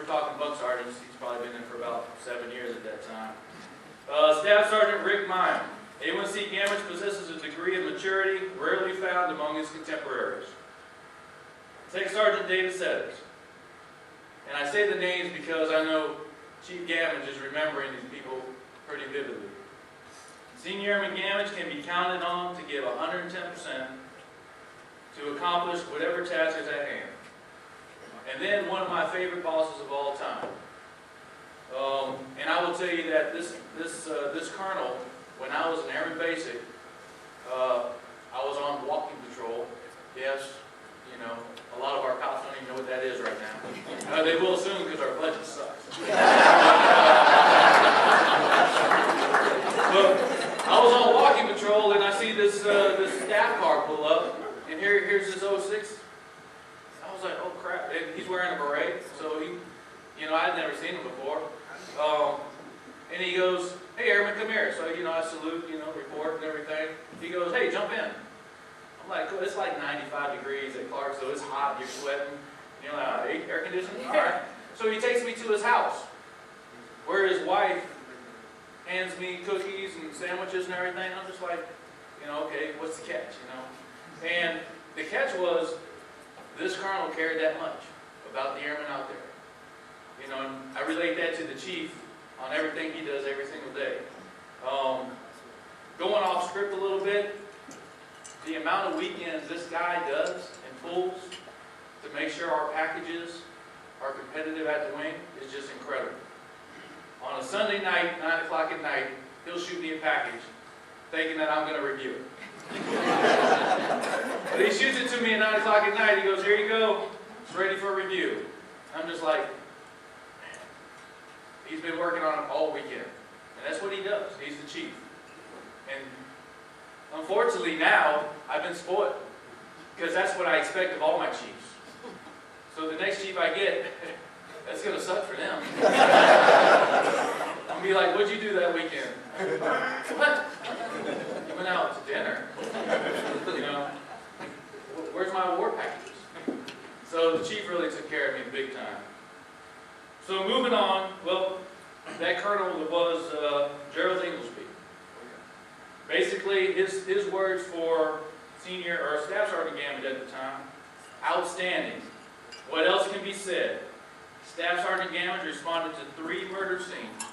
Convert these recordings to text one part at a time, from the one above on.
talking bunk sergeants, he's probably been in for about 7 years at that time. Staff Sergeant Rick Mine. A1C Gammage possesses a degree of maturity rarely found among his contemporaries. Tech Sergeant David Setters. And I say the names because I know Chief Gammage is remembering these people pretty vividly. Senior Airman Gammage can be counted on to give 110% to accomplish whatever task is at hand. And then one of my favorite bosses of all time. And I will tell you that this colonel, when I was an Airman Basic, I was on walking patrol. Yes, you know, a lot of our cops don't even know what that is right now. They will soon because our budget sucks. But I was on walking patrol and I see this staff car pull up, and here's this 06. I was like, oh crap! And he's wearing a beret, so he, you know, I'd never seen him before. And he goes, "Hey, Airman, come here." So, you know, I salute, you know, report and everything. He goes, "Hey, jump in." I'm like, cool. It's like 95 degrees at Clark, so it's hot. You're sweating. You know, air conditioning. All right. So he takes me to his house, where his wife hands me cookies and sandwiches and everything. I'm just like, you know, okay, what's the catch? You know, and the catch was this colonel cared that much about the airmen out there. You know, and I relate that to the chief on everything he does every single day. Going off script a little bit, the amount of weekends this guy does and pulls to make sure our packages are competitive at the wing is just incredible. On a Sunday night, 9 o'clock at night, he'll shoot me a package thinking that I'm going to review it. But he shoots it to me at 9 o'clock at night. He goes, "Here you go. It's ready for review." I'm just like, man, he's been working on it all weekend. And that's what he does. He's the chief. And unfortunately now, I've been spoiled. Because that's what I expect of all my chiefs. So the next chief I get, that's going to suck for them. I'm going to be like, "What'd you do that weekend?" "What? You went out to dinner." You know, "Where's my award packages?" So the chief really took care of me big time. So moving on, well, that colonel was Gerald Inglesby. Basically, his words for senior or Staff Sergeant Gammage at the time: outstanding. What else can be said? Staff Sergeant Gammage responded to 3 murder scenes.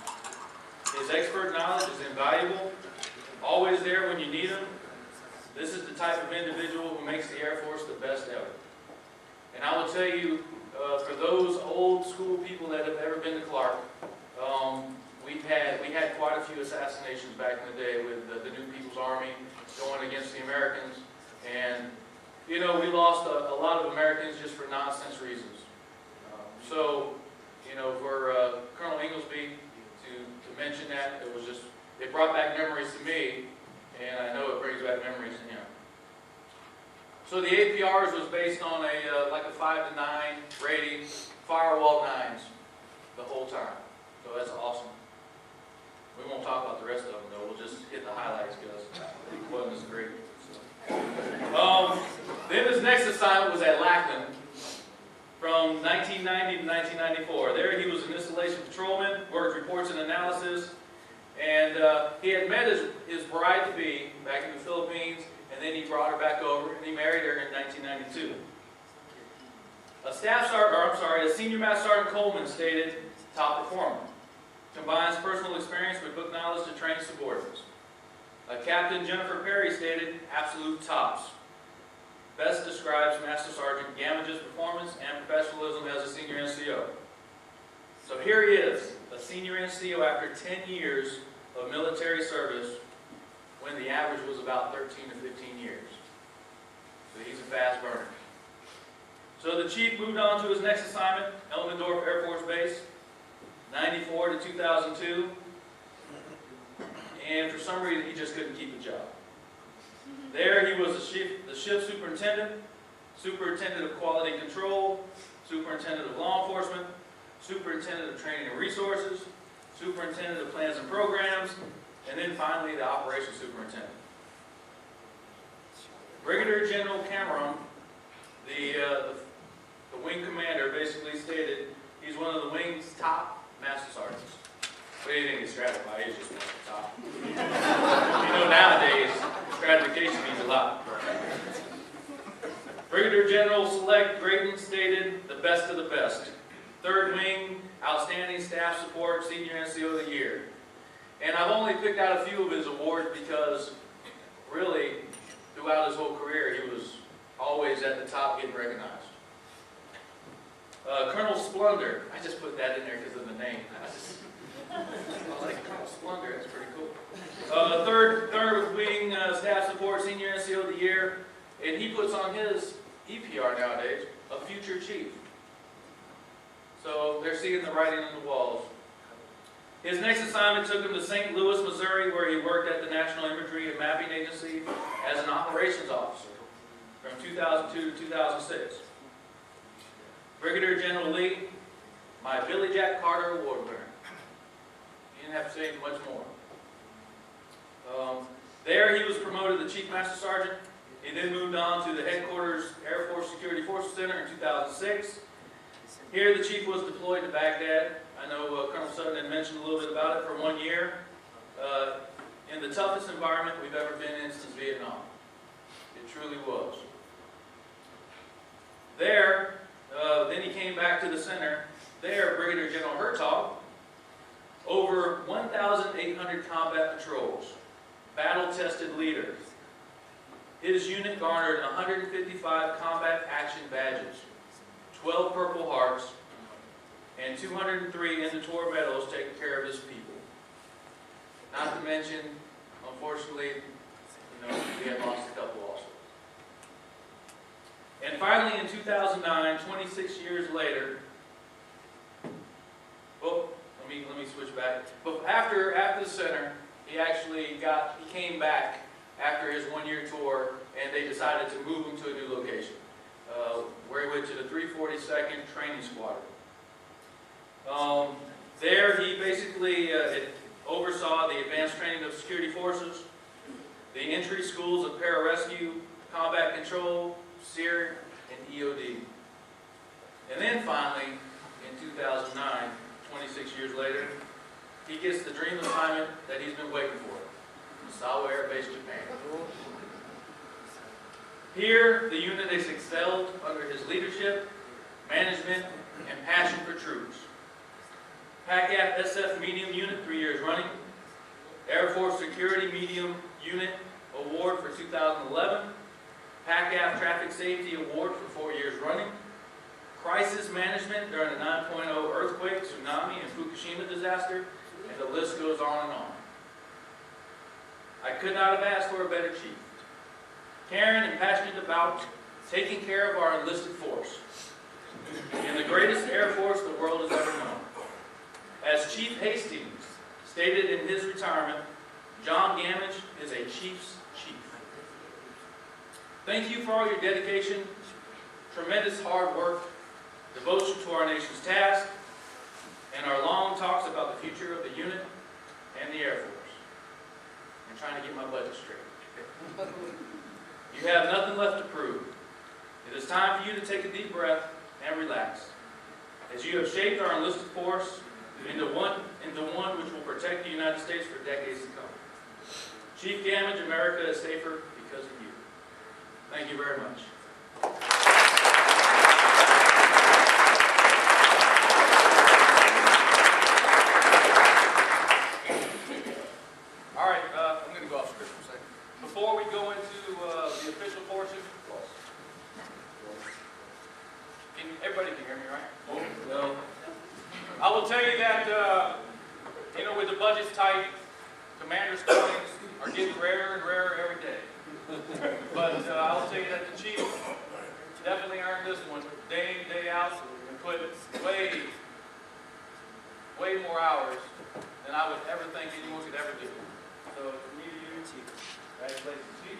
His expert knowledge is invaluable, always there when you need him. This is the type of individual who makes the Air Force the best ever. And I will tell you, for those old school people that have ever been to Clark, we had quite a few assassinations back in the day with the New People's Army going against the Americans. And, you know, we lost a lot of Americans just for nonsense reasons. So, you know, for Colonel Inglesby to mention that, it brought back memories to me, and I know it brings back memories to him. So the APRs was based on like a 5 to 9 rating, firewall 9s the whole time. So that's awesome. We won't talk about the rest of them though. We'll just hit the highlights because it wasn't as great. So. Then his next assignment was at Lackland from 1990 to 1994. There he was an installation patrolman, worked reports and analysis, and he had met his bride-to-be back in the Philippines, and then he brought her back over, and he married her in 1992. A Senior Master Sergeant Coleman stated, "Top performer. Combines personal experience with book knowledge to train subordinates." Captain Jennifer Perry stated, "Absolute tops. Best describes Master Sergeant Gammage's performance and professionalism as a senior NCO." So here he is, a senior NCO after 10 years of military service, when the average was about 13 to 15 years. So he's a fast burner. So the chief moved on to his next assignment, Elmendorf Air Force Base, 94 to 2002. And for some reason, he just couldn't keep a job. There he was the shift superintendent, superintendent of quality control, superintendent of law enforcement, superintendent of training and resources, superintendent of plans and programs, and then finally the operations superintendent. Brigadier General Cameron, the wing commander, basically stated he's one of the wing wing's top master sergeants. What do you think is stratified? It's just one at the top. You know, nowadays, stratification means a lot. Brigadier General Select Grayton stated, the best of the best. Third Wing, Outstanding Staff Support, Senior NCO of the Year. And I've only picked out a few of his awards because, really, throughout his whole career, he was always at the top getting recognized. Colonel Splendor, I just put that in there because of the name. I was like, Colonel Splendor, that's pretty cool. Third Wing Staff Support, Senior NCO of the Year, and he puts on his EPR nowadays, a future chief. So they're seeing the writing on the walls. His next assignment took him to St. Louis, Missouri, where he worked at the National Imagery and Mapping Agency as an operations officer from 2002 to 2006. Brigadier General Lee, my Billy Jack Carter Award winner. He didn't have to say much more. There he was promoted to Chief Master Sergeant. He then moved on to the Headquarters Air Force Security Forces Center in 2006. Here the Chief was deployed to Baghdad. I know Colonel Sutton had mentioned a little bit about it for 1 year. In the toughest environment we've ever been in since Vietnam. It truly was. There, then he came back to the center. There, Brigadier General Hertog, over 1,800 combat patrols, battle-tested leader. His unit garnered 155 combat action badges, 12 Purple Hearts, and 203 Indoor medals taking care of his people. Not to mention, unfortunately, we had lost a couple also. And finally, in 2009, 26 years later, well, let me switch back. But after the center, he came back after his 1-year tour, and they decided to move him to a new location, where he went to the 342nd Training Squadron. There, he basically oversaw the advanced training of security forces, the entry schools of pararescue, combat control, SEER, and EOD. And then finally, in 2009, 26 years later, he gets the dream assignment that he's been waiting for, Misawa Air Base, Japan. Here, the unit has excelled under his leadership, management, and passion for troops. PACAF SF Medium Unit, 3 years running. Air Force Security Medium Unit Award for 2011. PACAF Traffic Safety Award for 4 years running. Crisis Management during the 9.0 earthquake, tsunami, and Fukushima disaster, and the list goes on and on. I could not have asked for a better chief. Caring and passionate about taking care of our enlisted force. In the greatest Air Force the world has ever known. As Chief Hastings stated in his retirement, John Gammage is a chief's chief. Thank you for all your dedication, tremendous hard work, devotion to our nation's task, and our long talks about the future of the unit and the Air Force. I'm trying to get my budget straight. You have nothing left to prove. It is time for you to take a deep breath and relax, as you have shaped our enlisted force into one which will protect the United States for decades to come. Chief Gammage, America is safer because of you. Thank you very much. All right, I'm going to go off script for a second. Before we go into the official portion, everybody can hear me, right? Oh, no. I will tell you that, with the budget tight, commander's coins are getting rarer and rarer every day. But I'll tell you that the chief definitely earned this one day in, day out, and put way more hours than I would ever think anyone could ever do. So, from me to you, Chief. Congratulations, Chief.